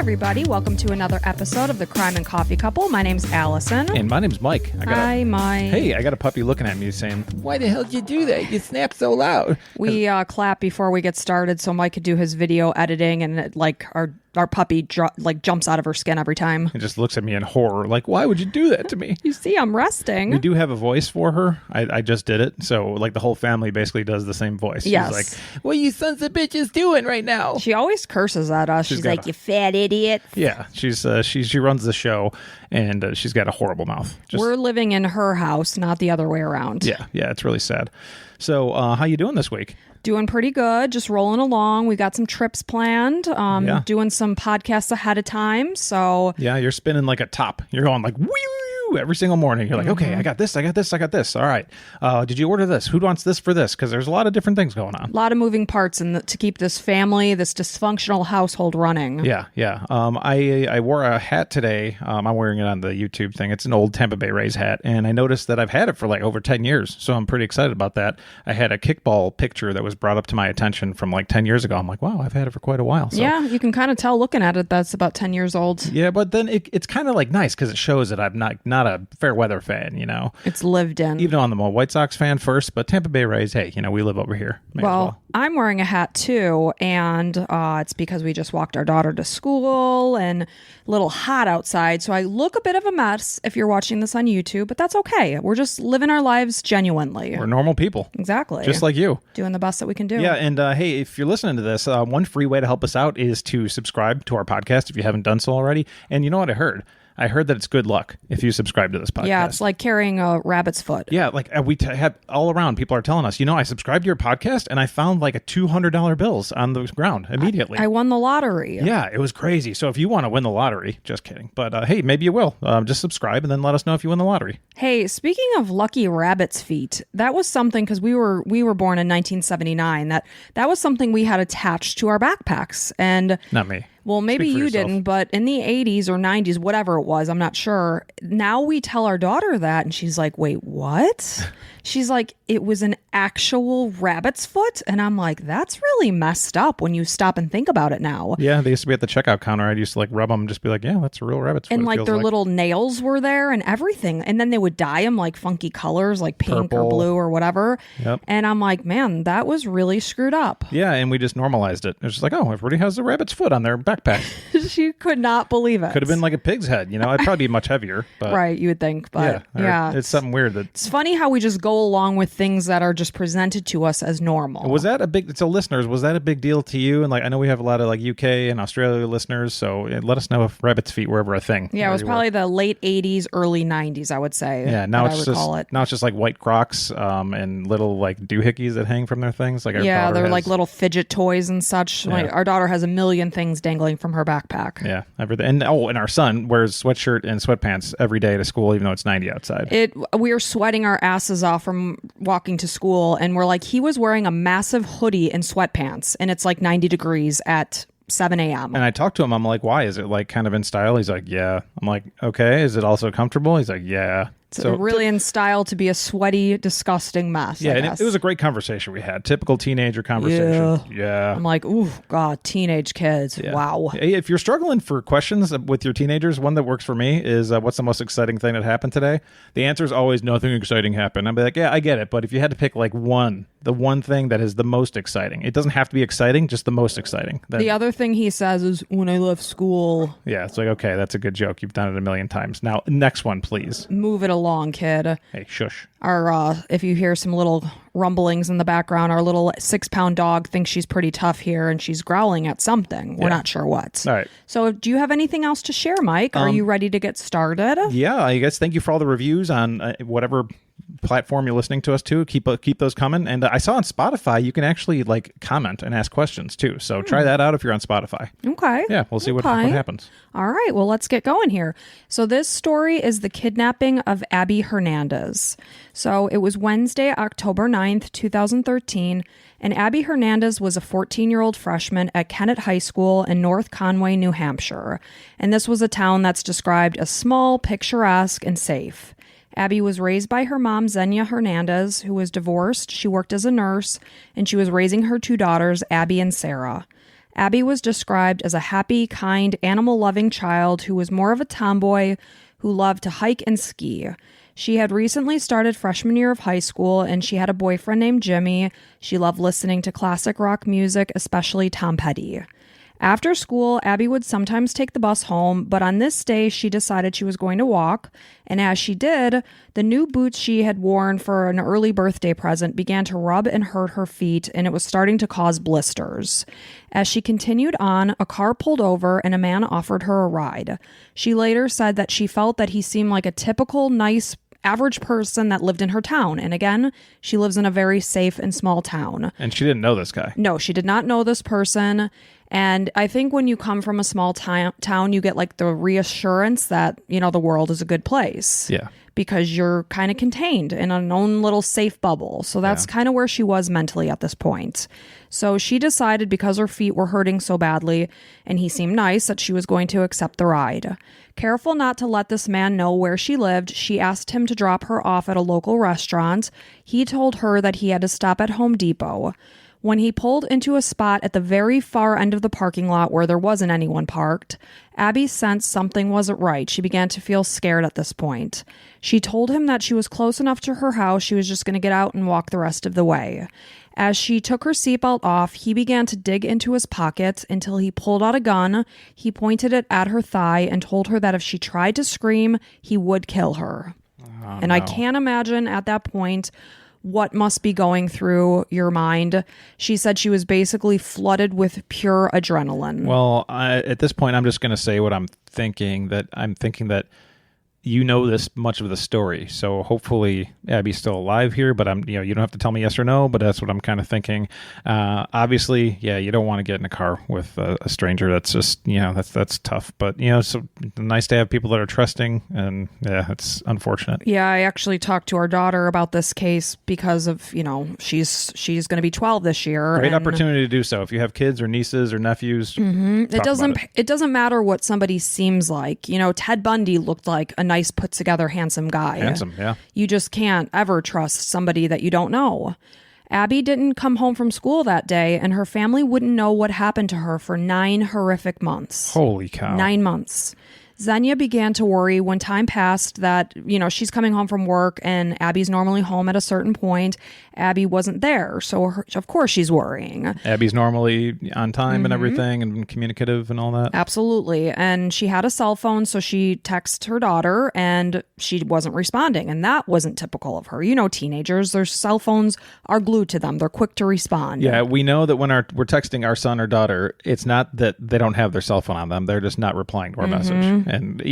everybody. Welcome to another episode of the Crime and Coffee Couple. My name's Allison. And my name's Mike. Hi, Mike. Hey, I got a puppy looking at me saying, "Why the hell did you do that? You snap so loud." We clap before we get started so Mike could do his video editing, and our puppy jumps out of her skin every time. It just looks at me in horror, like, "Why would you do that to me?" You see, I'm resting. We do have a voice for her. I just did it, so like the whole family basically does the same voice. Yes. She's like, "What are you sons of bitches doing right now?" She always curses at us. She's like, "You fat idiot." Yeah, she runs the show, and she's got a horrible mouth. We're living in her house, not the other way around. Yeah, it's really sad. So, how you doing this week? Doing pretty good, just rolling along. We got some trips planned, doing some podcasts ahead of time. So yeah, you're spinning like a top. You're going like, woo, every single morning. You're like, okay, I got this. All right. Did you order this? Who wants this for this? Because there's a lot of different things going on. A lot of moving parts to keep this family, this dysfunctional household running. Yeah. I wore a hat today. I'm wearing it on the YouTube thing. It's an old Tampa Bay Rays hat. And I noticed that I've had it for like over 10 years. So I'm pretty excited about that. I had a kickball picture that was brought up to my attention from like 10 years ago. I'm like, wow, I've had it for quite a while. So. Yeah, you can kind of tell looking at it that's about 10 years old. Yeah, but then it's kind of like nice because it shows that I'm not a fair weather fan, you know. It's lived in. Even though I'm a White Sox fan first, but Tampa Bay Rays, hey, we live over here. Well, I'm wearing a hat too, and it's because we just walked our daughter to school and a little hot outside, so I look a bit of a mess if you're watching this on YouTube, but that's okay. We're just living our lives genuinely. We're normal people. Exactly. Just like you. Doing the best that we can do. Yeah, and hey, if you're listening to this, one free way to help us out is to subscribe to our podcast if you haven't done so already. And you know what I heard? I heard that it's good luck if you subscribe to this podcast. Yeah, it's like carrying a rabbit's foot. Yeah, like we have all around, people are telling us, I subscribed to your podcast and I found like a $200 bills on the ground immediately. I won the lottery. Yeah, it was crazy. So if you want to win the lottery, just kidding. But hey, maybe you will. Just subscribe and then let us know if you win the lottery. Hey, speaking of lucky rabbit's feet, that was something, because we were born in 1979, that was something we had attached to our backpacks. And not me. Well, maybe you didn't, but in the 80s or 90s, whatever it was, I'm not sure. Now we tell our daughter that, and she's like, wait, what? She's like, it was an actual rabbit's foot? And I'm like, that's really messed up when you stop and think about it now. Yeah, they used to be at the checkout counter. I'd used to like rub them and just be like, yeah, that's a real rabbit's foot. And like their little nails were there and everything. And then they would dye them like funky colors, like pink or blue or whatever. Yep. And I'm like, man, that was really screwed up. Yeah, and we just normalized it. It's just like, oh, everybody has a rabbit's foot on their backpack. She could not believe it. Could have been like a pig's head, I'd probably be much heavier. But right, you would think. But yeah. It's something weird. It's funny how we just go along with things that are just presented to us as normal. Was that a big, so listeners, was that a big deal to you? And like, I know we have a lot of like UK and Australia listeners, so let us know if rabbit's feet were ever a thing. Yeah, it was probably the late 80s, early 90s, I would say. Yeah, now it's just like white Crocs and little like doohickeys that hang from their things. Like they're like little fidget toys and such. Yeah. Like our daughter has a million things dangling from her backpack. Yeah, everything. And our son wears sweatshirt and sweatpants every day to school, even though it's 90 outside. We were sweating our asses off from walking to school, and we're like, he was wearing a massive hoodie and sweatpants, and it's like 90 degrees at 7 a.m. And I talked to him. I'm like, why? Is it like kind of in style? He's like, yeah. I'm like, okay. Is it also comfortable? He's like, yeah. So really in style to be a sweaty, disgusting mess. Yeah, and it was a great conversation we had. Typical teenager conversation. Yeah. I'm like, ooh, God, teenage kids. Yeah. Wow. Hey, if you're struggling for questions with your teenagers, one that works for me is what's the most exciting thing that happened today? The answer is always nothing exciting happened. I'd be like, yeah, I get it. But if you had to pick like the one thing that is the most exciting, it doesn't have to be exciting, just the most exciting. The other thing he says is when I left school. Yeah, it's like, okay, that's a good joke. You've done it a million times. Now, next one, please. Move it along, kid. Hey, shush. If you hear some little rumblings in the background, our little 6-pound dog thinks she's pretty tough here and she's growling at something. We're not sure what. All right. So do you have anything else to share, Mike? Are you ready to get started? Yeah, I guess thank you for all the reviews on whatever platform you're listening to us to. Keep those coming. And I saw on Spotify you can actually like comment and ask questions too. So try that out if you're on Spotify. Okay. Yeah, we'll see what happens. All right. Well, let's get going here. So this story is the kidnapping of Abby Hernandez. So it was Wednesday, October 9th, 2013, and Abby Hernandez was a 14-year-old freshman at Kennett High School in North Conway, New Hampshire. And this was a town that's described as small, picturesque, and safe. Abby was raised by her mom, Xenia Hernandez, who was divorced. She worked as a nurse, and she was raising her two daughters, Abby and Sarah. Abby was described as a happy, kind, animal-loving child who was more of a tomboy who loved to hike and ski. She had recently started freshman year of high school, and she had a boyfriend named Jimmy. She loved listening to classic rock music, especially Tom Petty. After school, Abby would sometimes take the bus home, but on this day, she decided she was going to walk, and as she did, the new boots she had worn for an early birthday present began to rub and hurt her feet, and it was starting to cause blisters. As she continued on, a car pulled over, and a man offered her a ride. She later said that she felt that he seemed like a typical, nice, average person that lived in her town. And again, she lives in a very safe and small town. And she didn't know this guy. No, she did not know this person. And I think when you come from a small town, you get like the reassurance that, the world is a good place. Yeah. Because you're kind of contained in an own little safe bubble. So that's kind of where she was mentally at this point. So she decided, because her feet were hurting so badly and he seemed nice, that she was going to accept the ride. Careful not to let this man know where she lived, she asked him to drop her off at a local restaurant. He told her that he had to stop at Home Depot. When he pulled into a spot at the very far end of the parking lot where there wasn't anyone parked, Abby sensed something wasn't right. She began to feel scared at this point. She told him that she was close enough to her house, she was just going to get out and walk the rest of the way. As she took her seatbelt off, he began to dig into his pocket until he pulled out a gun. He pointed it at her thigh and told her that if she tried to scream, he would kill her. And I can't imagine at that point what must be going through your mind. She said she was basically flooded with pure adrenaline. Well, at this point, I'm just going to say what I'm thinking, that this much of the story. So hopefully Abby's still alive here, but you don't have to tell me yes or no, but that's what I'm kind of thinking. Obviously, you don't want to get in a car with a stranger. That's just, that's tough, but so nice to have people that are trusting, and it's unfortunate. Yeah. I actually talked to our daughter about this case because of, she's going to be 12 this year. Great opportunity to do so. If you have kids or nieces or nephews, it doesn't matter what somebody seems like. Ted Bundy looked like a nice, put together, handsome guy. Handsome, yeah. You just can't ever trust somebody that you don't know. Abby didn't come home from school that day, and her family wouldn't know what happened to her for 9 horrific months. Holy cow. 9 months. Xenia began to worry when time passed that, she's coming home from work and Abby's normally home at a certain point. Abby wasn't there. So, of course, she's worrying. Abby's normally on time and everything and communicative and all that. Absolutely. And she had a cell phone, so she texted her daughter and she wasn't responding. And that wasn't typical of her. Teenagers, their cell phones are glued to them. They're quick to respond. Yeah, we know that when we're texting our son or daughter, it's not that they don't have their cell phone on them. They're just not replying to our message. And,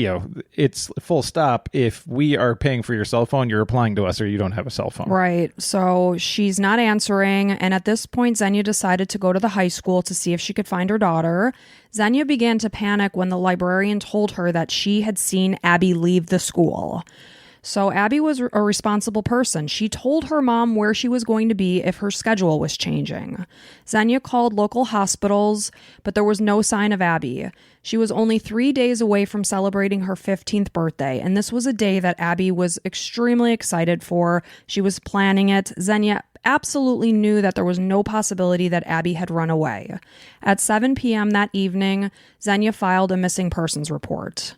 it's full stop. If we are paying for your cell phone, you're replying to us or you don't have a cell phone. Right. So she's not answering. And at this point, Xenia decided to go to the high school to see if she could find her daughter. Xenia began to panic when the librarian told her that she had seen Abby leave the school. So Abby was a responsible person. She told her mom where she was going to be if her schedule was changing. Xenia called local hospitals, but there was no sign of Abby. She was only 3 days away from celebrating her 15th birthday, and this was a day that Abby was extremely excited for. She was planning it. Xenia absolutely knew that there was no possibility that Abby had run away. At 7 p.m. that evening, Xenia filed a missing persons report.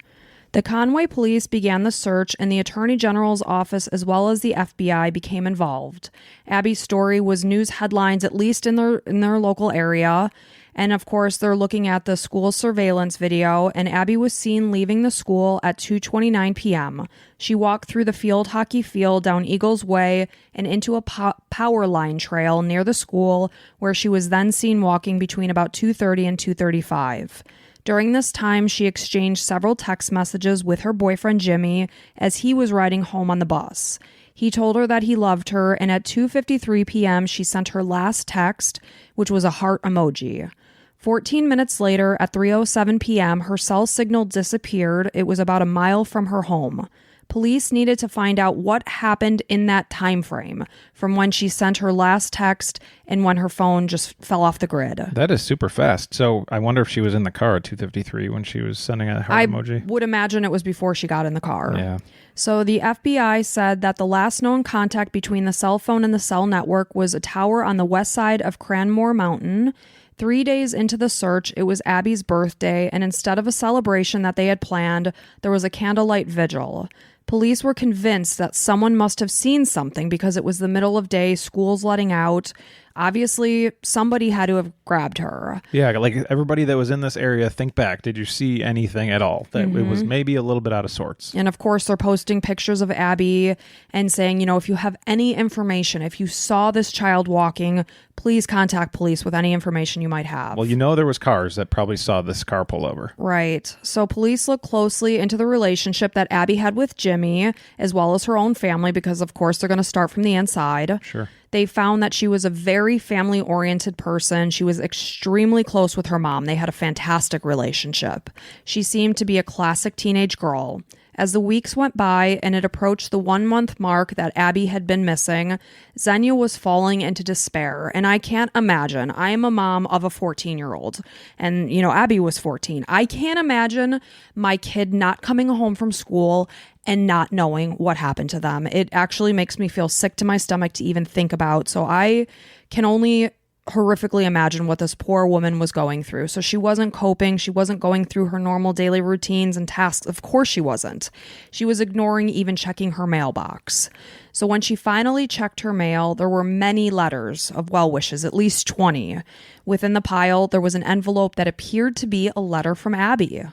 The Conway police began the search, and the Attorney General's office as well as the FBI became involved. Abby's story was news headlines, at least in their local area. And of course, they're looking at the school surveillance video, and Abby was seen leaving the school at 2:29 p.m. She walked through the field hockey field down Eagles Way and into a power line trail near the school, where she was then seen walking between about 2:30 and 2:35. During this time, she exchanged several text messages with her boyfriend Jimmy as he was riding home on the bus. He told her that he loved her, and at 2:53 p.m., she sent her last text, which was a heart emoji. 14 minutes later, at 3:07 p.m., her cell signal disappeared. It was about a mile from her home. Police needed to find out what happened in that time frame from when she sent her last text and when her phone just fell off the grid. That is super fast. So I wonder if she was in the car at 2:53 when she was sending a heart emoji. I would imagine it was before she got in the car. Yeah. So the FBI said that the last known contact between the cell phone and the cell network was a tower on the west side of Cranmore Mountain. 3 days into the search, it was Abby's birthday, and instead of a celebration that they had planned, there was a candlelight vigil. Police were convinced that someone must have seen something because it was the middle of day, school's letting out. Obviously, somebody had to have grabbed her. Yeah, like everybody that was in this area, think back. Did you see anything at all? That it was maybe a little bit out of sorts. And of course, they're posting pictures of Abby and saying, if you have any information, if you saw this child walking, please contact police with any information you might have. Well, there was cars that probably saw this car pull over. Right. So police look closely into the relationship that Abby had with Jimmy, as well as her own family, because of course they're going to start from the inside. Sure. They found that she was a very family-oriented person. She was extremely close with her mom. They had a fantastic relationship. She seemed to be a classic teenage girl. As the weeks went by and it approached the 1-month mark that Abby had been missing, Xenia was falling into despair. And I can't imagine. I am a mom of a 14-year-old. And, Abby was 14. I can't imagine my kid not coming home from school and not knowing what happened to them. It actually makes me feel sick to my stomach to even think about. So I can only horrifically imagine what this poor woman was going through. So she wasn't coping. She wasn't going through her normal daily routines and tasks. Of course she wasn't. She was ignoring even checking her mailbox. So when she finally checked her mail, there were many letters of well wishes, at least 20. Within the pile, there was an envelope that appeared to be a letter from Abby.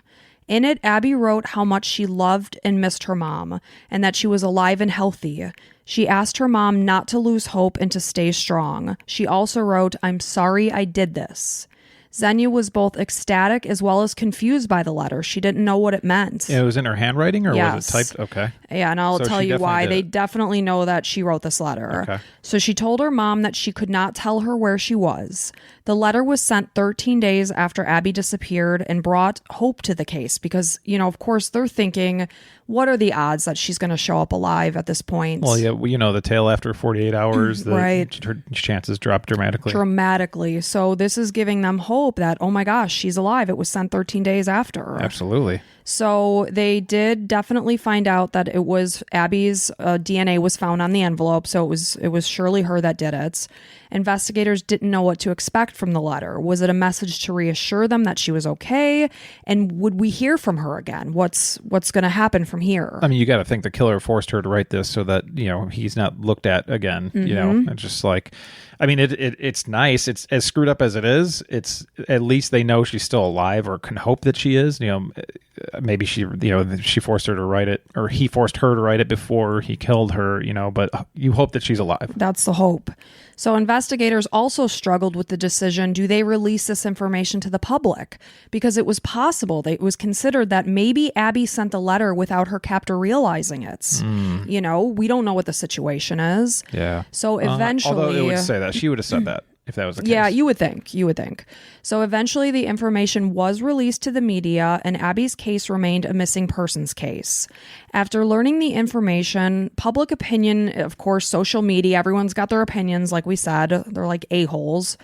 In it, Abby wrote how much she loved and missed her mom, and that she was alive and healthy. She asked her mom not to lose hope and to stay strong. She also wrote, "I'm sorry I did this." Xenia was both ecstatic as well as confused by the letter. She didn't know what it meant. Yeah, it was in her handwriting or Yes. was it typed? Okay. Yeah, and I'll So tell she you why. definitely They did it. definitely know that she wrote this letter. Okay. So she told her mom that she could not tell her where she was. The letter was sent 13 days after Abby disappeared and brought hope to the case because, of course, they're thinking, what are the odds that she's going to show up alive at this point? Well, yeah, the tale after 48 hours, Right. her chances drop dramatically. Dramatically. So this is giving them hope that, oh my gosh, she's alive. It was sent 13 days after. Absolutely. So they did definitely find out that it was Abby's DNA was found on the envelope. So it was surely her that did it. Investigators didn't know what to expect from the letter. Was it a message to reassure them that she was okay? And would we hear from her again? What's going to happen from here? I mean, you got to think the killer forced her to write this so that, he's not looked at again, It's just like, I mean, it's nice. It's as screwed up as it is. It's at least they know she's still alive or can hope that she is, maybe she forced her to write it or he forced her to write it before he killed her, but you hope that she's alive. That's the hope. So investigators also struggled with the decision, do they release this information to the public? Because it was possible that it was considered that maybe Abby sent the letter without her captor realizing it. We don't know what the situation is. Yeah. So eventually... although it would say that. She would have said that if that was the case. Yeah, you would think. So eventually the information was released to the media and Abby's case remained a missing persons case. After learning the information, public opinion, of course, social media, everyone's got their opinions, like we said. They're like a-holes.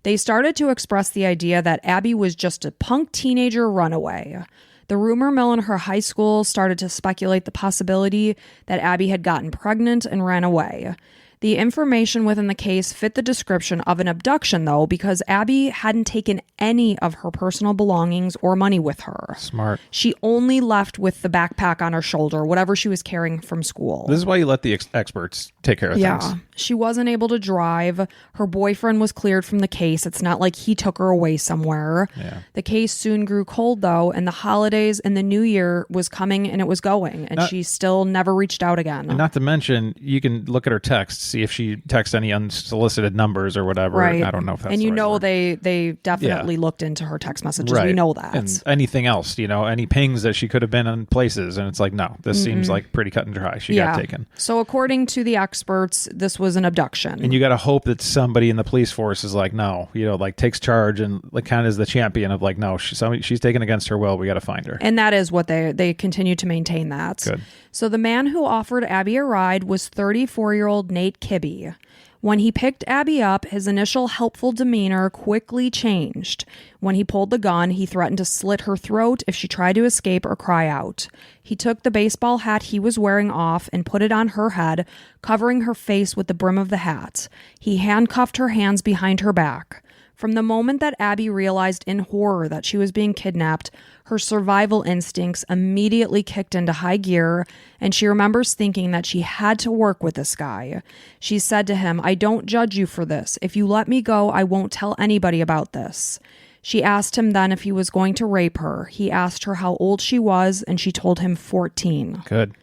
They started to express the idea that Abby was just a punk teenager runaway. The rumor mill in her high school started to speculate the possibility that Abby had gotten pregnant and ran away. The information within the case fit the description of an abduction, though, because Abby hadn't taken any of her personal belongings or money with her. Smart. She only left with the backpack on her shoulder, whatever she was carrying from school. This is why you let the experts take care of things. She wasn't able to drive. Her boyfriend was cleared from the case. It's not like he took her away somewhere. Yeah. The case soon grew cold, though, and the holidays and the new year was coming and it was going, and she still never reached out again. And not to mention, you can look at her texts, see if she texts any unsolicited numbers or whatever. Right. I don't know if that's and the right word. they definitely looked into her text messages. Right. We know that. And anything else, any pings that she could have been in places. And it's like, no, this seems like pretty cut and dry. She got taken. So according to the experts, this was an abduction. And you got to hope that somebody in the police force is like, no, takes charge and kind of is the champion of like, no, she's taken against her will. We got to find her. And that is what they continue to maintain that. Good. So the man who offered Abby a ride was 34-year-old Nate Kibbe. When he picked Abby up, his initial helpful demeanor quickly changed. When he pulled the gun, he threatened to slit her throat if she tried to escape or cry out. He took the baseball hat he was wearing off and put it on her head, covering her face with the brim of the hat. He handcuffed her hands behind her back. From the moment that Abby realized in horror that she was being kidnapped, her survival instincts immediately kicked into high gear, and she remembers thinking that she had to work with this guy. She said to him, "I don't judge you for this. If you let me go, I won't tell anybody about this." She asked him then if he was going to rape her. He asked her how old she was, and she told him 14. Good.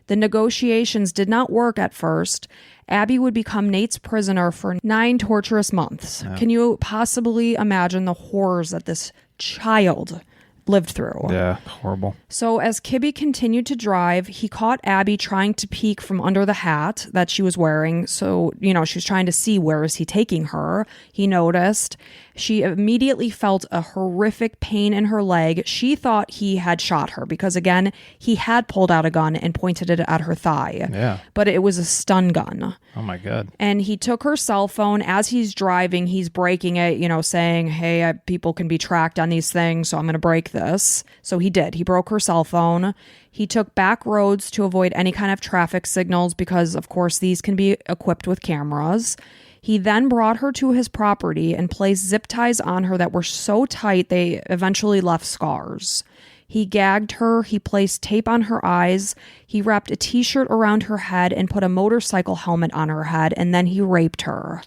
The negotiations did not work at first. Abby would become Nate's prisoner for 9 torturous months. Can you possibly imagine the horrors that this child lived through? Yeah, horrible. So as Kibbe continued to drive, he caught Abby trying to peek from under the hat that she was wearing. So, she was trying to see where is he taking her. He noticed. She immediately felt a horrific pain in her leg. She thought he had shot her because, again, he had pulled out a gun and pointed it at her thigh. Yeah. But it was a stun gun. Oh, my God. And he took her cell phone. As he's driving, he's breaking it, saying, hey, people can be tracked on these things, so I'm going to break this. So he did. He broke her cell phone. He took back roads to avoid any kind of traffic signals because, of course, these can be equipped with cameras. He then brought her to his property and placed zip ties on her that were so tight they eventually left scars. He gagged her, he placed tape on her eyes, he wrapped a t-shirt around her head and put a motorcycle helmet on her head, and then he raped her.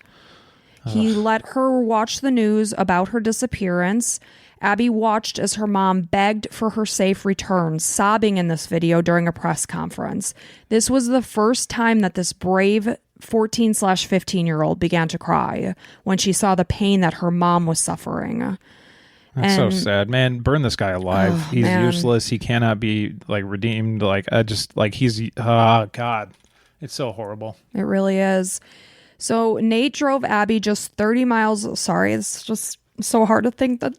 He let her watch the news about her disappearance. Abby watched as her mom begged for her safe return, sobbing in this video during a press conference. This was the first time that this brave 14/15-year-old began to cry when she saw the pain that her mom was suffering. That's so sad, man. Burn this guy alive. He's useless. He cannot be redeemed. God, it's so horrible. It really is. So Nate drove Abby just 30 miles. Sorry, it's just so hard to think that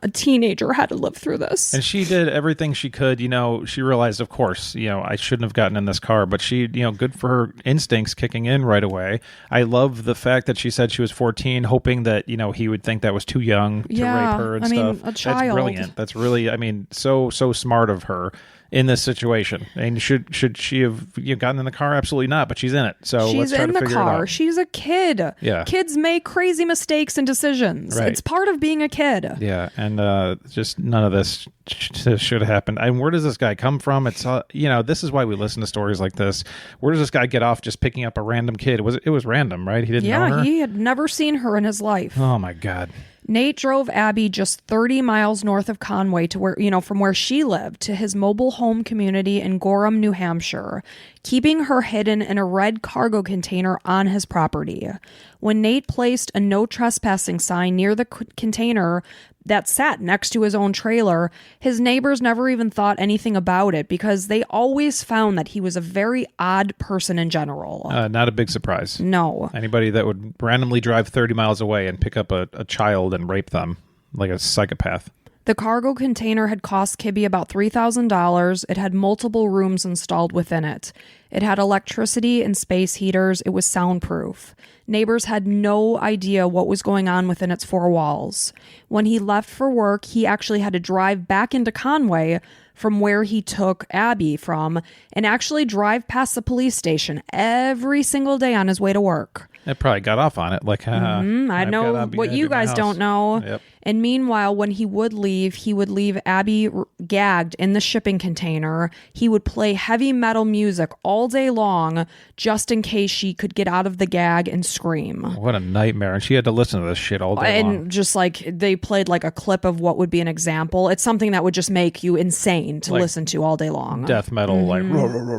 a teenager had to live through this. And she did everything she could. She realized, of course, I shouldn't have gotten in this car, but she, good for her instincts kicking in right away. I love the fact that she said she was 14, hoping that, he would think that was too young to rape her and stuff. A child. That's brilliant. That's really, so smart of her in this situation. And should she have gotten in the car? Absolutely not, but she's in it. So she's let's try in to the figure it car. out. She's a kid. Yeah. Kids make crazy mistakes and decisions. Right. It's part of being a kid. Yeah, and just none of this should have happened. And where does this guy come from? It's this is why we listen to stories like this. Where does this guy get off just picking up a random kid? It was random, right? He didn't know her? Yeah, he had never seen her in his life. Oh my God. Nate drove Abby just 30 miles north of Conway to where, from where she lived, to his mobile home community in Gorham, New Hampshire, keeping her hidden in a red cargo container on his property. When Nate placed a no trespassing sign near the container that sat next to his own trailer, his neighbors never even thought anything about it because they always found that he was a very odd person in general. Not a big surprise. No. Anybody that would randomly drive 30 miles away and pick up a child and rape them like a psychopath. The cargo container had cost Kibbe about $3,000. It had multiple rooms installed within it. It had electricity and space heaters. It was soundproof. Neighbors had no idea what was going on within its 4 walls. When he left for work, he actually had to drive back into Conway from where he took Abby from and actually drive past the police station every single day on his way to work. It probably got off on it. I know what you guys don't know. Yep. And meanwhile, when he would leave Abby gagged in the shipping container. He would play heavy metal music all day long just in case she could get out of the gag and scream. What a nightmare. And she had to listen to this shit all day long. And just they played a clip of what would be an example. It's something that would just make you insane to listen to all day long. Death metal,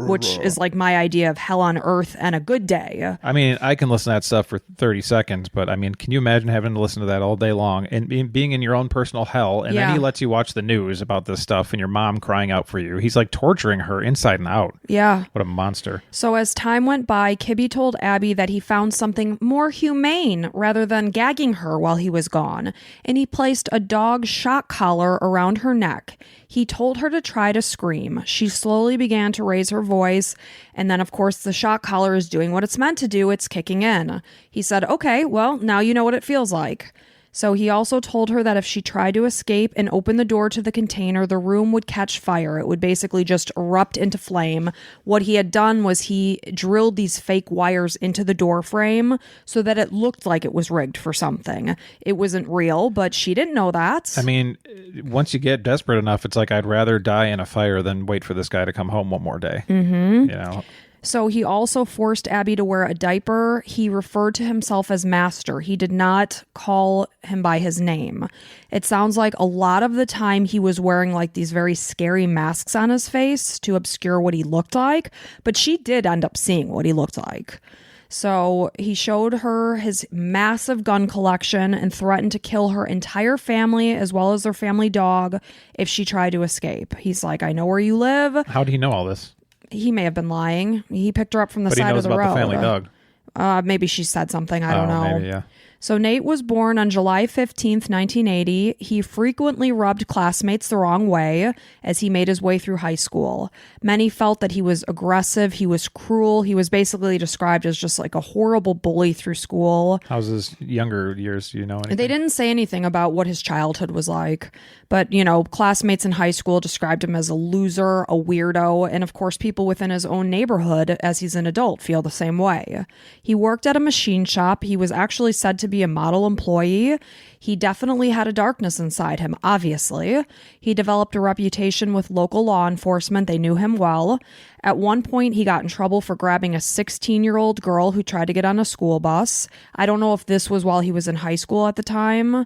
which is my idea of hell on earth and a good day. I mean, I can listen to that stuff for 30 seconds, but I mean, can you imagine having to listen to that all day long and being in your own personal hell? And then he lets you watch the news about this stuff and your mom crying out for you. He's torturing her inside and out. Yeah. What a monster. So as time went by, Kibbe told Abby that he found something more humane rather than gagging her while he was gone. And he placed a dog shock collar around her neck. He told her to try to scream. She slowly began to raise her voice. And then, of course, the shock collar is doing what it's meant to do. It's kicking in. He said, okay, well, now you know what it feels like. So he also told her that if she tried to escape and open the door to the container, the room would catch fire. It would basically just erupt into flame. What he had done was he drilled these fake wires into the door frame so that it looked like it was rigged for something. It wasn't real, but she didn't know that. I mean, once you get desperate enough, it's like I'd rather die in a fire than wait for this guy to come home one more day. Mm-hmm. You know? So he also forced Abby to wear a diaper. He referred to himself as master. He did not call him by his name. It sounds like a lot of the time he was wearing like these very scary masks on his face to obscure what he looked like, but she did end up seeing what he looked like. So he showed her his massive gun collection and threatened to kill her entire family as well as their family dog if she tried to escape. He's like, I know where you live. How do you know all this? He may have been lying. He picked her up from the But side he knows of the road. about the family dog. Maybe she said something. I don't know. Maybe, yeah. So Nate was born on July 15th, 1980. He frequently rubbed classmates the wrong way as he made his way through high school. Many felt that he was aggressive. He was cruel. He was basically described as just like a horrible bully through school. How's his younger years? Do you know anything? They didn't say anything about what his childhood was like. But, you know, classmates in high school described him as a loser, a weirdo, and of course people within his own neighborhood as he's an adult feel the same way. He worked at a machine shop. He was actually said to be a model employee. He definitely had a darkness inside him, obviously. He developed a reputation with local law enforcement. They knew him well. At one point, he got in trouble for grabbing a 16-year-old girl who tried to get on a school bus. I don't know if this was while he was in high school at the time.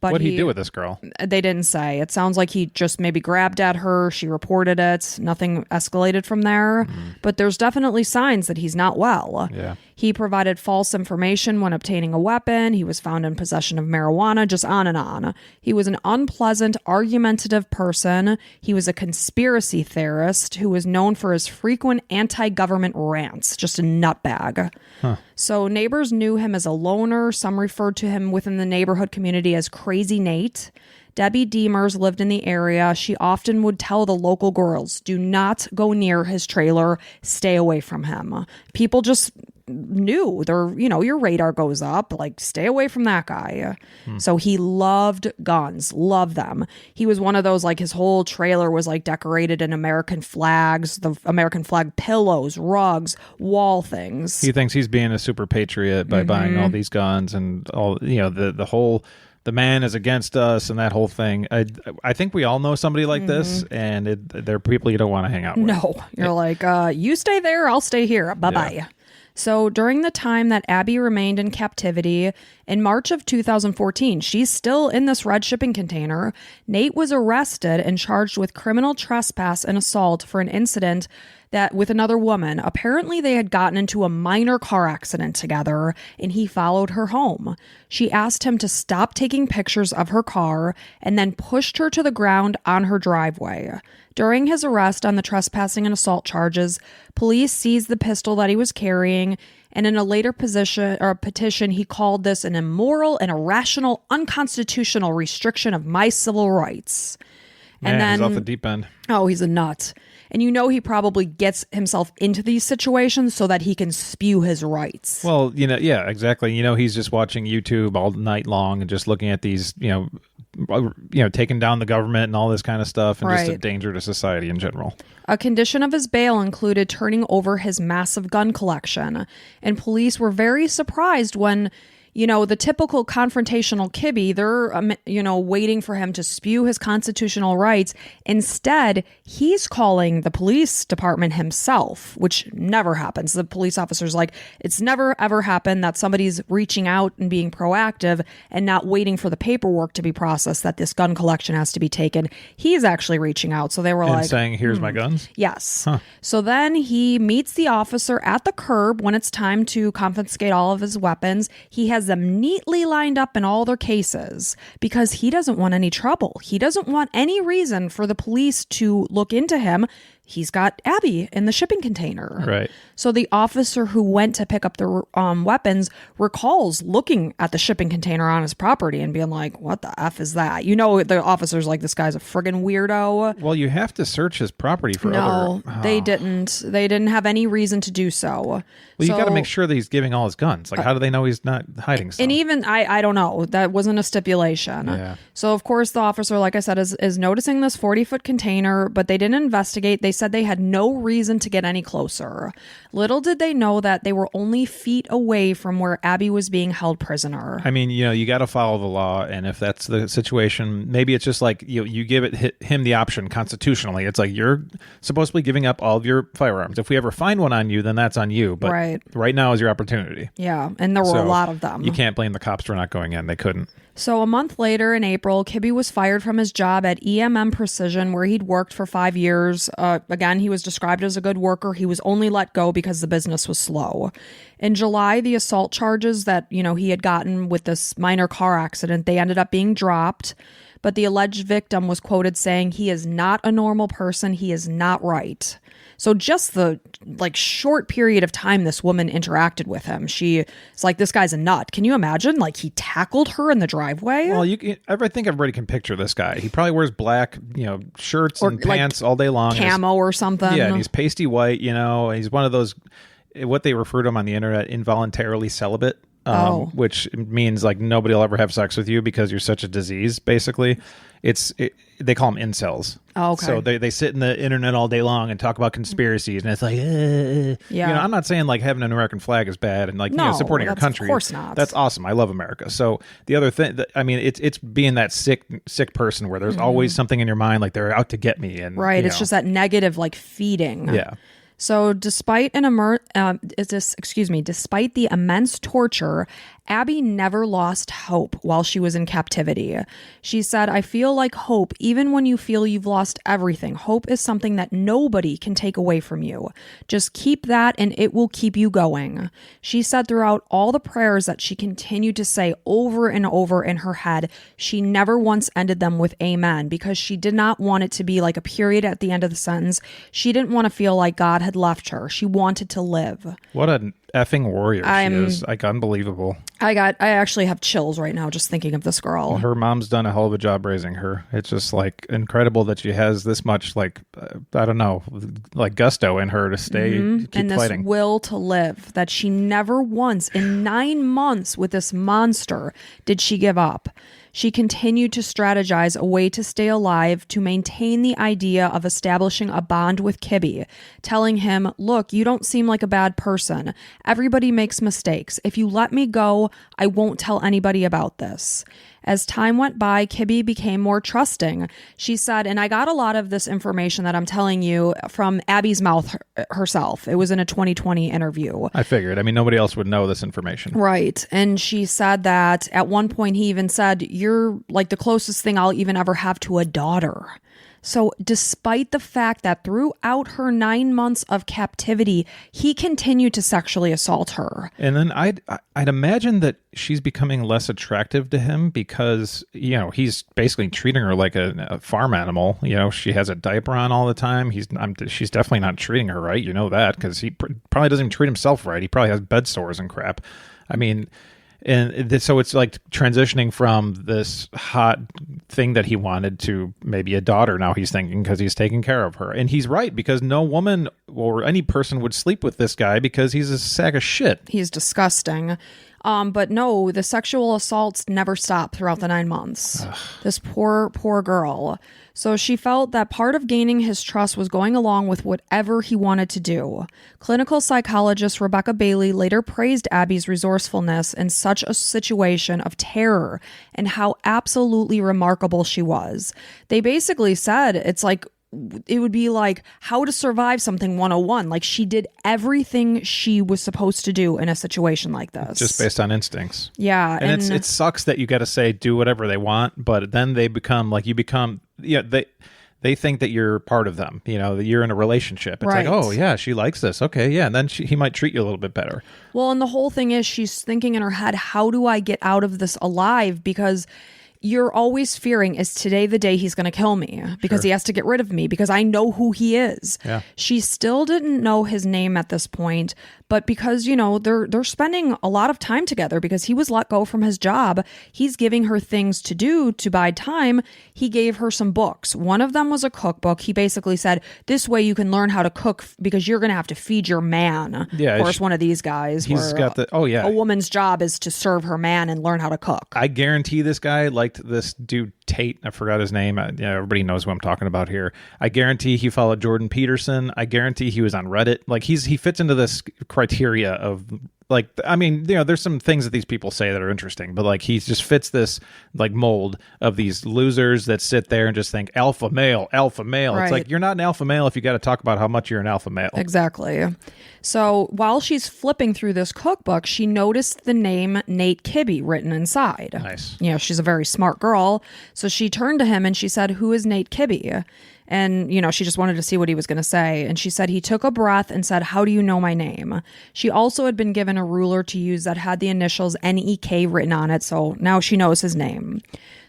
But what did he do with this girl? They didn't say. It sounds like he just maybe grabbed at her. She reported it. Nothing escalated from there. But there's definitely signs that he's not well. Yeah. He provided false information when obtaining a weapon. He was found in possession of marijuana, just on and on. He was an unpleasant, argumentative person. He was a conspiracy theorist who was known for his frequent anti-government rants, just a nutbag. Huh. So neighbors knew him as a loner. Some referred to him within the neighborhood community as Crazy Nate. Debbie Demers lived in the area. She often would tell the local girls, do not go near his trailer. Stay away from him. People just knew your radar goes up, like stay away from that guy. So he loved guns, loved them. He was one of those, like his whole trailer was like decorated in American flags, the American flag pillows, rugs, wall things. He thinks he's being a super patriot by buying all these guns and all, the whole, the man is against us and that whole thing. I think we all know somebody like this, and they're people you don't want to hang out with. No, you're like, you stay there, I'll stay here. Bye-bye. Yeah. So during the time that Abby remained in captivity, in March of 2014, she's still in this red shipping container, Nate was arrested and charged with criminal trespass and assault for an incident that with another woman. Apparently they had gotten into a minor car accident together and he followed her home. She asked him to stop taking pictures of her car and then pushed her to the ground on her driveway. During his arrest on the trespassing and assault charges, police seized the pistol that he was carrying, and in a later petition, he called this an immoral and irrational, unconstitutional restriction of my civil rights. Man, and then he's off the deep end. Oh, he's a nut. And he probably gets himself into these situations so that he can spew his rights. Well, yeah, exactly. He's just watching YouTube all night long and just looking at these, taking down the government and all this kind of stuff, and just a danger to society in general. A condition of his bail included turning over his massive gun collection. And police were very surprised when the typical confrontational kibbe, they're, waiting for him to spew his constitutional rights. Instead, he's calling the police department himself, which never happens. The police officer's like, it's never, ever happened that somebody's reaching out and being proactive and not waiting for the paperwork to be processed, that this gun collection has to be taken. He's actually reaching out. So they were saying, here's my guns? Yes. Huh. So then he meets the officer at the curb when it's time to confiscate all of his weapons. He has them neatly lined up in all their cases because he doesn't want any trouble. He doesn't want any reason for the police to look into him. he's got Abby in the shipping container. Right. So the officer who went to pick up the weapons recalls looking at the shipping container on his property and being like, what the F is that? You know, the officer's like, this guy's a friggin' weirdo. Well, you have to search his property for No, they didn't. They didn't have any reason to do so. Well, you got to make sure that he's giving all his guns. Like, how do they know he's not hiding some? And even, I don't know. That wasn't a stipulation. Yeah. So, of course, the officer, like I said, is noticing this 40-foot container, but they didn't investigate. They said they had no reason to get any closer. Little did they know that they were only feet away from where Abby was being held prisoner. I mean, you got to follow the law, and if that's the situation, maybe it's just like you give him the option constitutionally. It's like you're supposed to be giving up all of your firearms. If we ever find one on you, then that's on you. But right now is your opportunity. Yeah, and there were a lot of them. You can't blame the cops for not going in. They couldn't. So a month later, in April, Kibbe was fired from his job at EMM Precision, where he'd worked for 5 years. Again, he was described as a good worker. He was only let go because the business was slow. In July, the assault charges that, he had gotten with this minor car accident, they ended up being dropped. But the alleged victim was quoted saying, "He is not a normal person. He is not right." So just the short period of time this woman interacted with him, she's like, this guy's a nut. Can you imagine? Like, he tackled her in the driveway. Well, I think everybody can picture this guy. He probably wears black, shirts and pants all day long. Camo or something. Yeah, and he's pasty white. He's one of those, what they refer to him on the internet, involuntarily celibate. Which means like nobody will ever have sex with you because you're such a disease. Basically, they call them incels. Oh, okay. So they sit in the internet all day long and talk about conspiracies, and it's like, yeah. I'm not saying like having an American flag is bad and supporting your country. Of course not. That's awesome. I love America. So the other thing, it's being that sick person where there's always something in your mind like they're out to get me, and it's just that negative feeding. Yeah. So despite despite the immense torture, Abby never lost hope while she was in captivity. She said, "I feel like hope, even when you feel you've lost everything. Hope is something that nobody can take away from you. Just keep that and it will keep you going." She said throughout all the prayers that she continued to say over and over in her head, she never once ended them with amen because she did not want it to be like a period at the end of the sentence. She didn't want to feel like God had left her. She wanted to live. What an effing warrior she is. Like, unbelievable. I actually have chills right now just thinking of this girl. Her mom's done a hell of a job raising her. It's just like incredible that she has this much gusto in her to stay keep and this fighting. Will to live, that she never once in 9 months with this monster did she give up. She continued to strategize a way to stay alive, to maintain the idea of establishing a bond with Kibbe, telling him, "Look, you don't seem like a bad person. Everybody makes mistakes. If you let me go, I won't tell anybody about this." As time went by, Kibbe became more trusting. She said, and I got a lot of this information that I'm telling you from Abby's mouth herself. It was in a 2020 interview. I figured. I mean, nobody else would know this information. Right. And she said that at one point he even said, "You're like the closest thing I'll even ever have to a daughter." So despite the fact that throughout her 9 months of captivity, he continued to sexually assault her. And then I'd imagine that she's becoming less attractive to him because, he's basically treating her like a farm animal. She has a diaper on all the time. She's definitely not treating her right. You know that because he probably doesn't even treat himself right. He probably has bed sores and crap. I mean... And so it's like transitioning from this hot thing that he wanted to maybe a daughter now he's thinking because he's taking care of her. And he's right because no woman or any person would sleep with this guy because he's a sack of shit. He's disgusting. But no, the sexual assaults never stopped throughout the 9 months. Ugh. This poor girl. So she felt that part of gaining his trust was going along with whatever he wanted to do. Clinical psychologist Rebecca Bailey later praised Abby's resourcefulness in such a situation of terror and how absolutely remarkable she was. They basically said it would be like how to survive something 101. Like she did everything she was supposed to do in a situation like this. Just based on instincts. Yeah. And it sucks that you got to say do whatever they want, but then they become they think that you're part of them, that you're in a relationship. It's right. Like, oh yeah, she likes this. Okay. Yeah. And then he might treat you a little bit better. Well, and the whole thing is she's thinking in her head, how do I get out of this alive? Because you're always fearing, is today the day he's going to kill me because he has to get rid of me because I know who he is. Yeah. She still didn't know his name at this point, but because, you know, they're spending a lot of time together because he was let go from his job. He's giving her things to do to buy time. He gave her some books. One of them was a cookbook. He basically said, this way you can learn how to cook because you're going to have to feed your man. Yeah. Of course, one of these guys. He's got a woman's job is to serve her man and learn how to cook. I guarantee this guy liked this dude Tate. I forgot his name. Yeah, everybody knows who I'm talking about here. I guarantee he followed Jordan Peterson. I guarantee he was on Reddit. Like he fits into this criteria of like, I mean, you know, there's some things that these people say that are interesting, but like he just fits this like mold of these losers that sit there and just think alpha male, alpha male. Right. It's like, you're not an alpha male if you got to talk about how much you're an alpha male. Exactly. So while she's flipping through this cookbook, she noticed the name Nate Kibbe written inside. Nice. You know, she's a very smart girl. So she turned to him and she said, who is Nate Kibbe? And, you know, she just wanted to see what he was going to say. And she said he took a breath and said, how do you know my name? She also had been given a ruler to use that had the initials NEK written on it. So now she knows his name.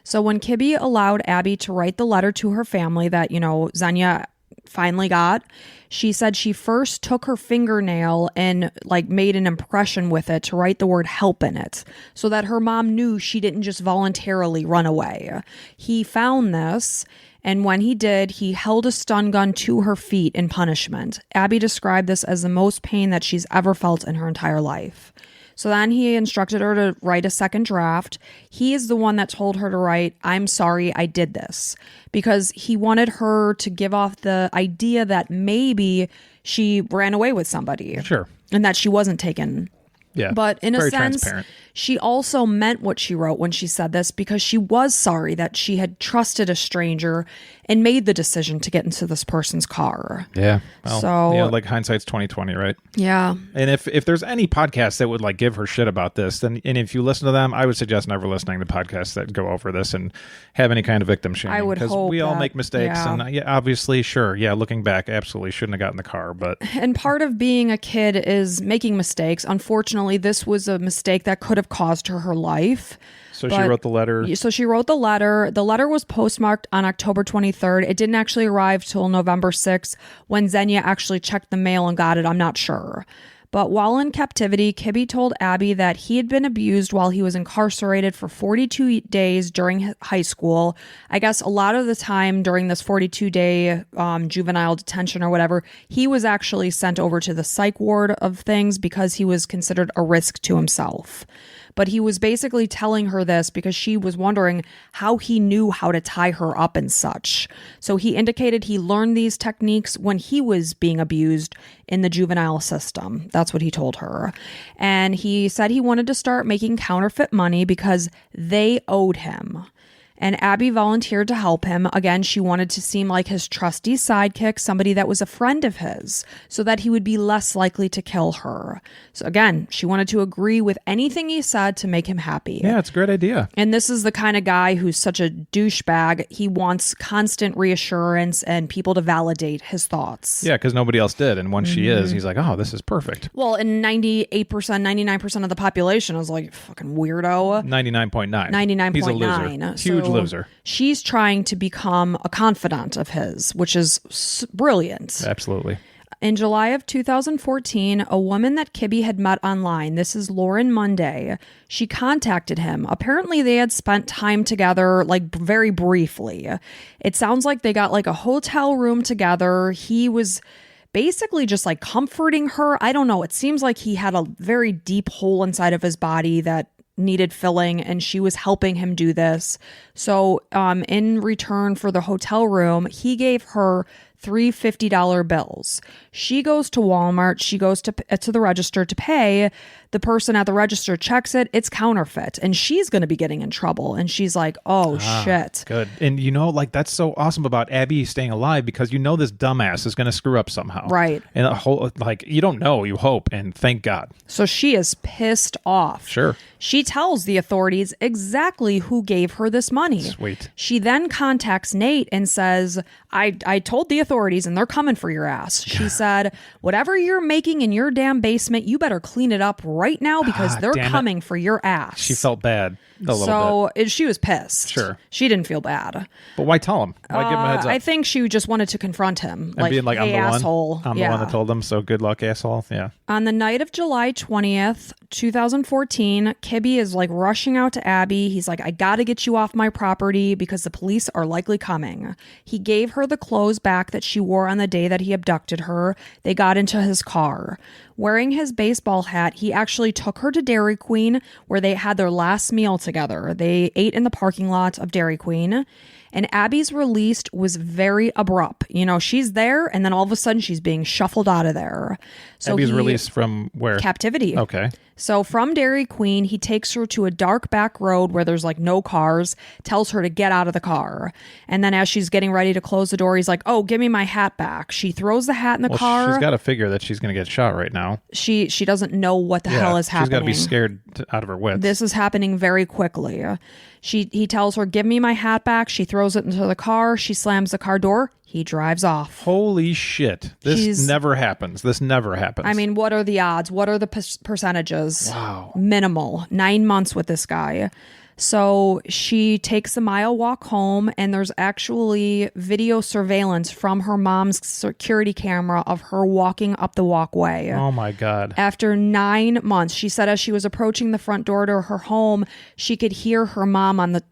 So when Kibbe allowed Abby to write the letter to her family that, you know, Xenia finally got, she said she first took her fingernail and like made an impression with it to write the word help in it so that her mom knew she didn't just voluntarily run away. He found this. And when he did, he held a stun gun to her feet in punishment. Abby described this as the most pain that she's ever felt in her entire life. So then he instructed her to write a second draft. He is the one that told her to write, I'm sorry I did this, because he wanted her to give off the idea that maybe she ran away with somebody. Sure. And that she wasn't taken. Yeah. But in a sense, transparent. She also meant what she wrote when she said this because she was sorry that she had trusted a stranger and made the decision to get into this person's car. Yeah. Well, so, yeah, like hindsight's 20/20, right? Yeah. And if there's any podcast that would like give her shit about this, then and if you listen to them, I would suggest never listening to podcasts that go over this and have any kind of victim shaming. I would hope because we all that, make mistakes, yeah. and obviously, sure, yeah, looking back, absolutely shouldn't have gotten in the car, but And part of being a kid is making mistakes. Unfortunately, this was a mistake that could have caused her life. So she wrote the letter. So she wrote the letter. The letter was postmarked on October 23rd. It didn't actually arrive till November 6th when Xenia actually checked the mail and got it. I'm not sure. But while in captivity, Kibbe told Abby that he had been abused while he was incarcerated for 42 days during high school. I guess a lot of the time during this 42-day juvenile detention or whatever, he was actually sent over to the psych ward of things because he was considered a risk to himself. But he was basically telling her this because she was wondering how he knew how to tie her up and such. So he indicated he learned these techniques when he was being abused in the juvenile system. That's what he told her. And he said he wanted to start making counterfeit money because they owed him. And Abby volunteered to help him. Again, she wanted to seem like his trusty sidekick, somebody that was a friend of his, so that he would be less likely to kill her. So again, she wanted to agree with anything he said to make him happy. Yeah, it's a great idea. And this is the kind of guy who's such a douchebag. He wants constant reassurance and people to validate his thoughts. Yeah, because nobody else did. And once she is, he's like, oh, this is perfect. Well, and 98%, 99% of the population is like, fucking weirdo. 99.9. 99.9. He's a loser. Huge loser. She's trying to become a confidant of his, which is brilliant. Absolutely. In July of 2014, a woman that Kibbe had met online, this is Lauren Monday, she contacted him. Apparently they had spent time together, like very briefly. It sounds like they got like a hotel room together. He was basically just like comforting her. I don't know. It seems like he had a very deep hole inside of his body that needed filling, and she was helping him do this. So in return for the hotel room, he gave her three $50 bills. She goes to Walmart. She goes to the register to pay. The person at the register checks it. It's counterfeit. And she's going to be getting in trouble. And she's like, oh, shit. Good. And you know, like that's so awesome about Abby staying alive because you know this dumbass is going to screw up somehow. Right. And a whole, like, you don't know, you hope, and thank God. So she is pissed off. Sure. She tells the authorities exactly who gave her this money. Sweet. She then contacts Nate and says, I told the authorities and they're coming for your ass. She said, whatever you're making in your damn basement, you better clean it up right now because they're coming for your ass. She felt bad. A little bit. She was pissed. Sure. She didn't feel bad. But why tell him? Why give him a heads up? I think she just wanted to confront him. And being like, hey, I'm the asshole. one. I'm the one that told him, so good luck, asshole. Yeah. On the night of July 20th, 2014, Kibbe is like rushing out to Abby. He's like, I got to get you off my property because the police are likely coming. He gave her the clothes back that she wore on the day that he abducted her. They got into his car. Wearing his baseball hat, he actually took her to Dairy Queen where they had their last meal together. They ate in the parking lot of Dairy Queen. And Abby's release was very abrupt. You know, she's there and then all of a sudden she's being shuffled out of there. So Abby's released from where? Captivity. Okay. So from Dairy Queen, he takes her to a dark back road where there's like no cars, tells her to get out of the car. And then as she's getting ready to close the door, he's like, oh, give me my hat back. She throws the hat in the car. She's got to figure that she's going to get shot right now. She doesn't know what the hell is happening. She's got to be scared out of her wits. This is happening very quickly. He tells her, give me my hat back. She throws it into the car. She slams the car door. He drives off. Holy shit. This never happens. This never happens. I mean, what are the odds? What are the percentages? Wow. Minimal. 9 months with this guy. So she takes a mile walk home, and there's actually video surveillance from her mom's security camera of her walking up the walkway. Oh my God. After 9 months, she said as she was approaching the front door to her home, she could hear her mom on the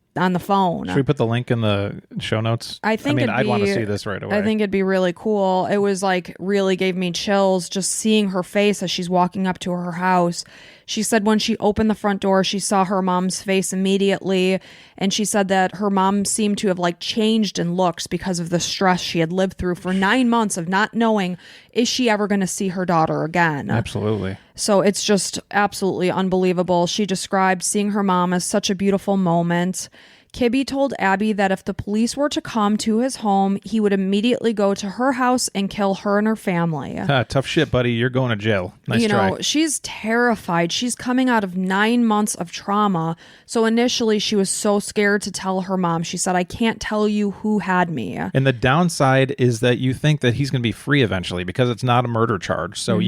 phone. Should we put the link in the show notes? I'd want to see this right away. I think it'd be really cool. It was like really gave me chills just seeing her face as she's walking up to her house. She said when she opened the front door, she saw her mom's face immediately. And she said that her mom seemed to have like changed in looks because of the stress she had lived through for 9 months of not knowing, is she ever going to see her daughter again? Absolutely. So it's just absolutely unbelievable. She described seeing her mom as such a beautiful moment. Kibbe told Abby that if the police were to come to his home, he would immediately go to her house and kill her and her family. Tough shit, buddy. You're going to jail. Nice try. She's terrified. She's coming out of 9 months of trauma. So initially she was so scared to tell her mom. She said, I can't tell you who had me. And the downside is that you think that he's going to be free eventually because it's not a murder charge. So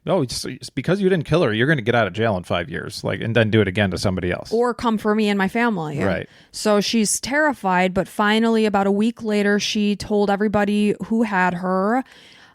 no, it's because you didn't kill her, you're going to get out of jail in 5 years, and then do it again to somebody else. Or come for me and my family. Right. So she's terrified, but finally, about a week later, she told everybody who had her.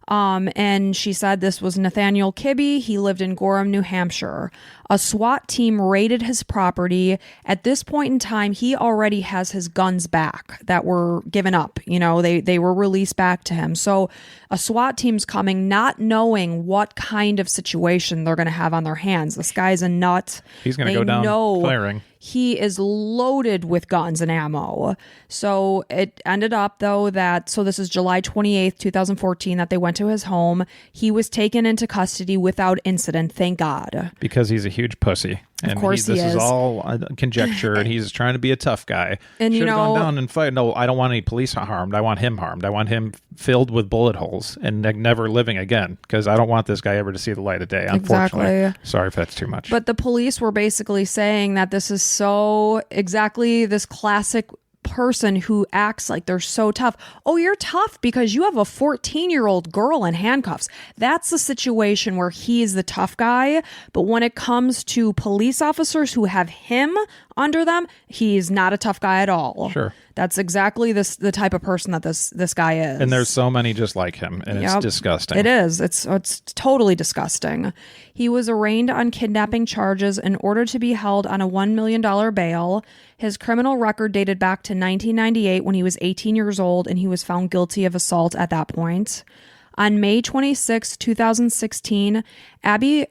And she said this was Nathaniel Kibbe. He lived in Gorham, New Hampshire. A SWAT team raided his property. At this point in time, he already has his guns back that were given up. They were released back to him. So a SWAT team's coming, not knowing what kind of situation they're going to have on their hands. This guy's a nut. He's going to go down flaring. He is loaded with guns and ammo. So it ended up, though, so this is July 28th, 2014, that they went to his home. He was taken into custody without incident, thank God. Because he's a huge pussy. And of course this he is. Is all conjecture, and he's trying to be a tough guy. And should have gone down and fight. No, I don't want any police harmed. I want him harmed. I want him filled with bullet holes and never living again, because I don't want this guy ever to see the light of day, unfortunately. Exactly. Sorry if that's too much. But the police were basically saying that this is so exactly this classic person who acts like they're so tough. Oh, you're tough because you have a 14-year-old girl in handcuffs. That's the situation where he is the tough guy. But when it comes to police officers who have him under them, he's not a tough guy at all. Sure. That's exactly the type of person that this guy is. And there's so many just like him, and It's disgusting. It is. It's totally disgusting. He was arraigned on kidnapping charges in order to be held on a $1 million bail. His criminal record dated back to 1998 when he was 18 years old, and he was found guilty of assault at that point. On May 26, 2016, Kibbe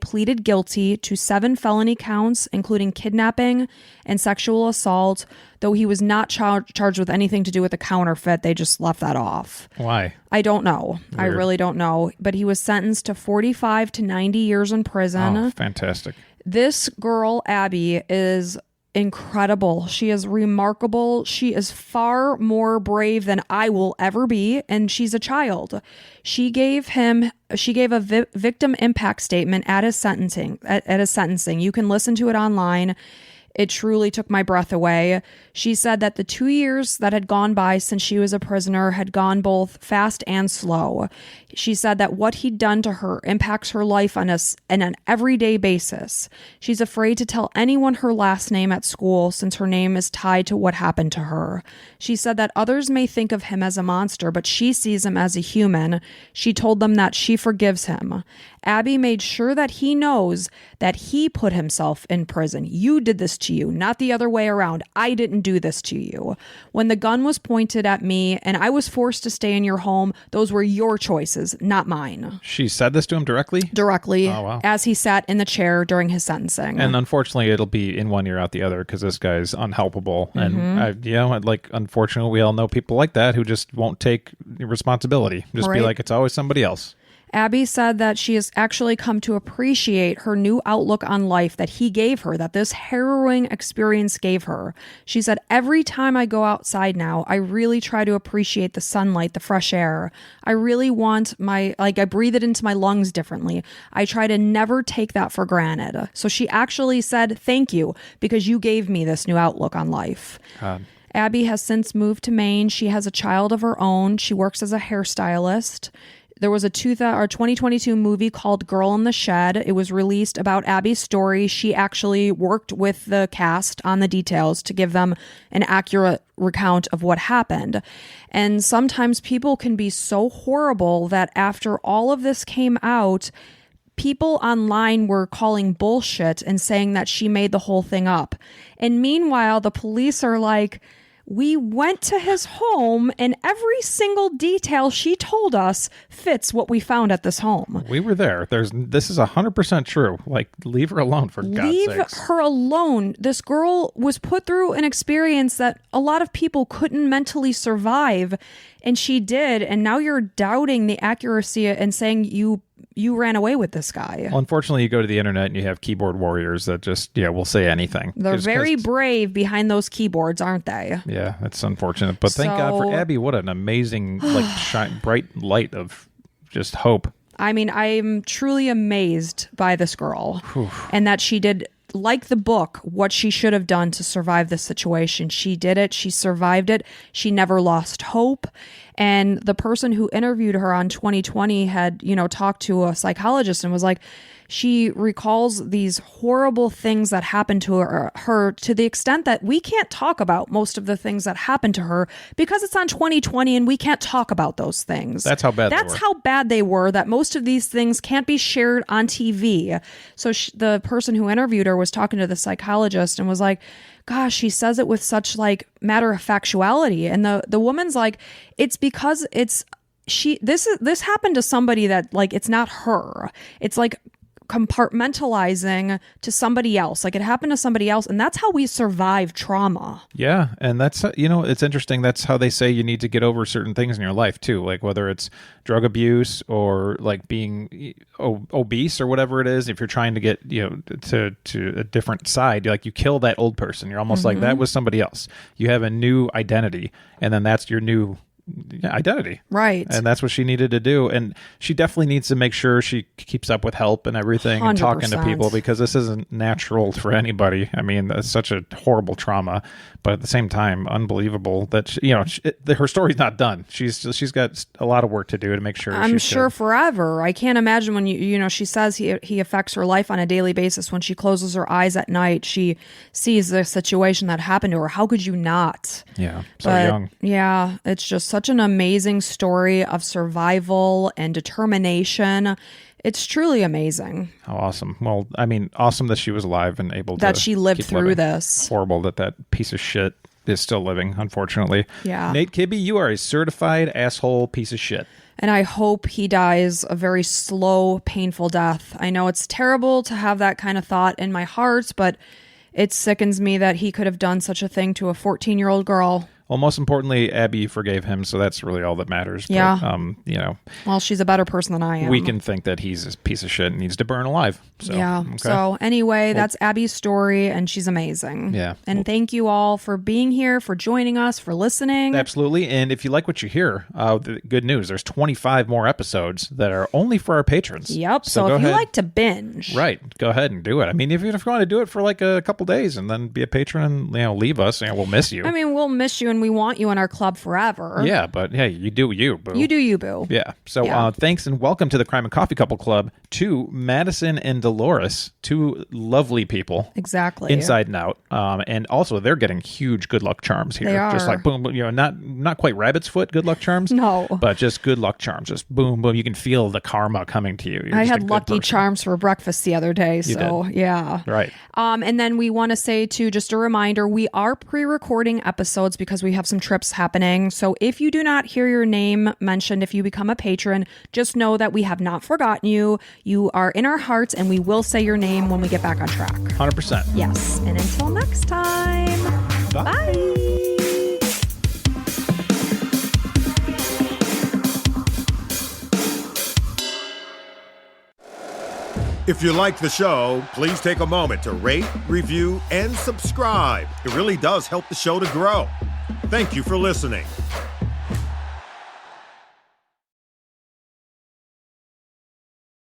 pleaded guilty to 7 felony counts, including kidnapping and sexual assault, though he was not charged with anything to do with the counterfeit. They just left that off. Why? I don't know. Weird. I really don't know. But he was sentenced to 45 to 90 years in prison. Oh, fantastic. This girl, Abby, is incredible. She is remarkable. She is far more brave than I will ever be, and she's a child. She gave a victim impact statement at his sentencing. You can listen to it online. It truly took my breath away. She said that the 2 years that had gone by since she was a prisoner had gone both fast and slow. She said that what he'd done to her impacts her life on an everyday basis. She's afraid to tell anyone her last name at school since her name is tied to what happened to her. She said that others may think of him as a monster, but she sees him as a human. She told them that she forgives him. Abby made sure that he knows that he put himself in prison. You did this to you, not the other way around. I didn't do this to you. When the gun was pointed at me and I was forced to stay in your home, those were your choices, not mine. She said this to him directly? Directly, oh, wow. As he sat in the chair during his sentencing. And unfortunately, it'll be in one ear out the other because this guy's unhelpable. And, unfortunately, we all know people like that who just won't take responsibility. Just be like, it's always somebody else. Abby said that she has actually come to appreciate her new outlook on life that he gave her, that this harrowing experience gave her. She said, every time I go outside now, I really try to appreciate the sunlight, the fresh air. I really want I breathe it into my lungs differently. I try to never take that for granted. So she actually said, thank you, because you gave me this new outlook on life. Abby has since moved to Maine. She has a child of her own. She works as a hairstylist. There was a 2022 movie called Girl in the Shed. It was released about Abby's story. She actually worked with the cast on the details to give them an accurate recount of what happened. And sometimes people can be so horrible that after all of this came out, people online were calling bullshit and saying that she made the whole thing up. And meanwhile, the police are like, we went to his home and every single detail she told us fits what we found at this home. We were there. This is 100% true. Like, leave her alone, for God's sakes. Leave her alone. This girl was put through an experience that a lot of people couldn't mentally survive, and she did. And now you're doubting the accuracy and saying you ran away with this guy. Well, unfortunately, you go to the internet and you have keyboard warriors that just, will say anything. They're very brave behind those keyboards, aren't they? Yeah, it's unfortunate. But thank God for Abby. What an amazing, bright light of just hope. I mean, I'm truly amazed by this girl and that she did, like the book, what she should have done to survive this situation. She did it. She survived it. She never lost hope. And the person who interviewed her on 2020 had, talked to a psychologist and was like, she recalls these horrible things that happened to her to the extent that we can't talk about most of the things that happened to her because it's on 2020 and we can't talk about those things. That's how bad That's how bad they were, that most of these things can't be shared on TV. So the person who interviewed her was talking to the psychologist and was like, gosh, she says it with such matter of factuality. And the woman's like, it's because this happened to somebody that it's not her. It's compartmentalizing to somebody else. It happened to somebody else. And that's how we survive trauma. Yeah. And that's, it's interesting. That's how they say you need to get over certain things in your life too. Whether it's drug abuse or being obese or whatever it is, if you're trying to get, to a different side, you kill that old person. You're almost like that was somebody else. You have a new identity and then that's your new identity. Right. And that's what she needed to do. And she definitely needs to make sure she keeps up with help and everything 100%. And talking to people because this isn't natural for anybody. I mean, it's such a horrible trauma, but at the same time, unbelievable that, her story's not done. She's got a lot of work to do to make sure. I'm sure forever. I can't imagine when she says he affects her life on a daily basis. When she closes her eyes at night, she sees the situation that happened to her. How could you not? Yeah. So young. Yeah. It's just such an amazing story of survival and determination. It's truly amazing. How awesome. Well, I mean, awesome that she was alive and able that she lived through living. This. Horrible that piece of shit is still living, unfortunately. Yeah. Nate Kibbe, you are a certified asshole piece of shit. And I hope he dies a very slow, painful death. I know it's terrible to have that kind of thought in my heart, but it sickens me that he could have done such a thing to a 14-year-old girl. Well, most importantly, Abby forgave him, so that's really all that matters. Yeah. But, well, she's a better person than I am. we can think that he's a piece of shit and needs to burn alive. So, yeah. okay. So anyway, that's Abby's story, and she's amazing. Yeah. And thank you all for being here, for joining us, for listening. Absolutely. And if you like what you hear, the good news, there's 25 more episodes that are only for our patrons. Yep. So go if you ahead. like to binge. Right. Go ahead and do it. I mean, if you want to do it for like a couple days and then be a patron and, leave us, we'll miss you. I mean, we'll miss you and we want you in our club forever. Yeah, but hey, you do you, boo. You do you, boo. Yeah. So thanks and welcome to the Crime and Coffee Couple Club to Madison and Dolores, two lovely people. Exactly. Inside and out. And also they're getting huge good luck charms here. They are. Just like boom, boom, not quite rabbit's foot good luck charms. No. But just good luck charms. Just boom, boom. You can feel the karma coming to you. I had Lucky Charms for breakfast the other day. So yeah. Right. And then we want to say too, just a reminder, we are pre-recording episodes because we have some trips happening. So if you do not hear your name mentioned, if you become a patron, just know that we have not forgotten you. You are in our hearts and we will say your name when we get back on track. 100%. Yes. And until next time. Bye. If you like the show, please take a moment to rate, review, and subscribe. It really does help the show to grow. Thank you for listening.